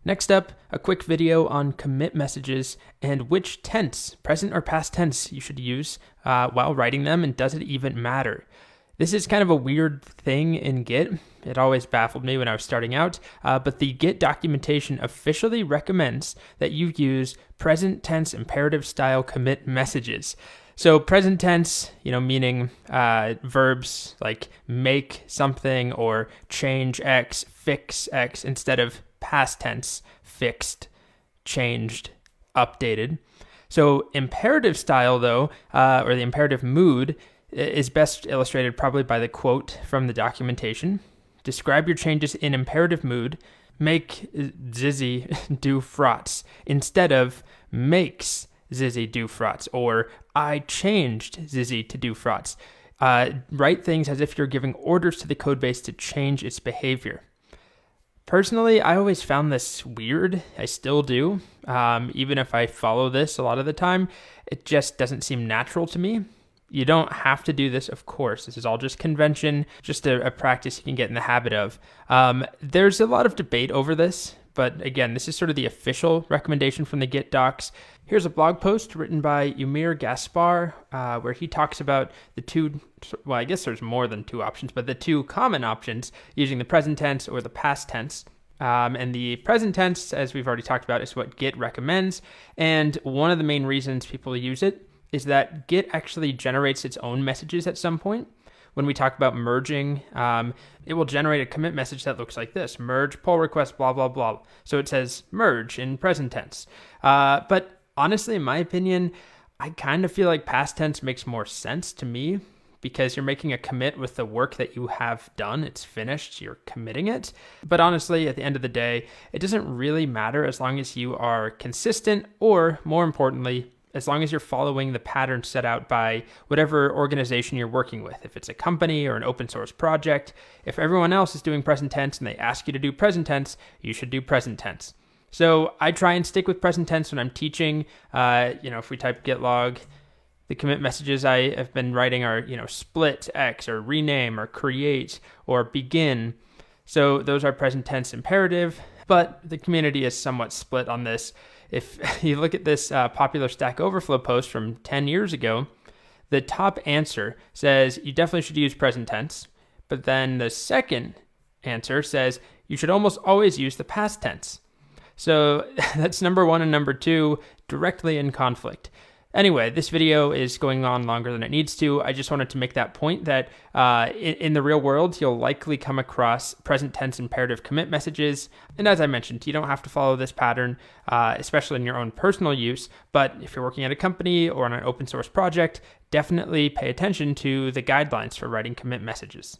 Next up, a quick video on commit messages and which tense, present or past tense, you should use while writing them, and does it even matter? This is kind of a weird thing in Git. It always baffled me when I was starting out, but the Git documentation officially recommends that you use present tense imperative style commit messages. So present tense, meaning verbs like make something or change X, fix X, instead of past tense, fixed, changed, updated. So imperative style, though, or the imperative mood, is best illustrated probably by the quote from the documentation. Describe your changes in imperative mood. Make Zizzy do frots instead of makes Zizzy do frots, or I changed Zizzy to do frots. Write things as if you're giving orders to the codebase to change its behavior. Personally, I always found this weird. I still do. Even if I follow this a lot of the time, it just doesn't seem natural to me. You don't have to do this, of course. This is all just convention, just a practice you can get in the habit of. There's a lot of debate over this, but again, this is sort of the official recommendation from the Git docs. Here's a blog post written by Umir Gaspar, where he talks about the two, well, I guess there's more than two options, but the two common options using the present tense or the past tense. And the present tense, as we've already talked about, is what Git recommends. And one of the main reasons people use it is that Git actually generates its own messages at some point. When we talk about merging, it will generate a commit message that looks like this: merge pull request, blah, blah, blah. So it says merge in present tense. But honestly, in my opinion, I kind of feel like past tense makes more sense to me, because you're making a commit with the work that you have done. It's finished, you're committing it. But honestly, at the end of the day, it doesn't really matter as long as you are consistent, or more importantly, as long as you're following the pattern set out by whatever organization you're working with. If it's a company or an open source project, if everyone else is doing present tense and they ask you to do present tense, you should do present tense. So I try and stick with present tense when I'm teaching. If we type git log, the commit messages I have been writing are, split X, or rename, or create, or begin. So those are present tense imperative, but the community is somewhat split on this. If you look at this popular Stack Overflow post from 10 years ago, the top answer says you definitely should use present tense, but then the second answer says you should almost always use the past tense. So that's number one and number two directly in conflict. Anyway, this video is going on longer than it needs to. I just wanted to make that point that in the real world, you'll likely come across present tense imperative commit messages. And as I mentioned, you don't have to follow this pattern, especially in your own personal use. But if you're working at a company or on an open source project, definitely pay attention to the guidelines for writing commit messages.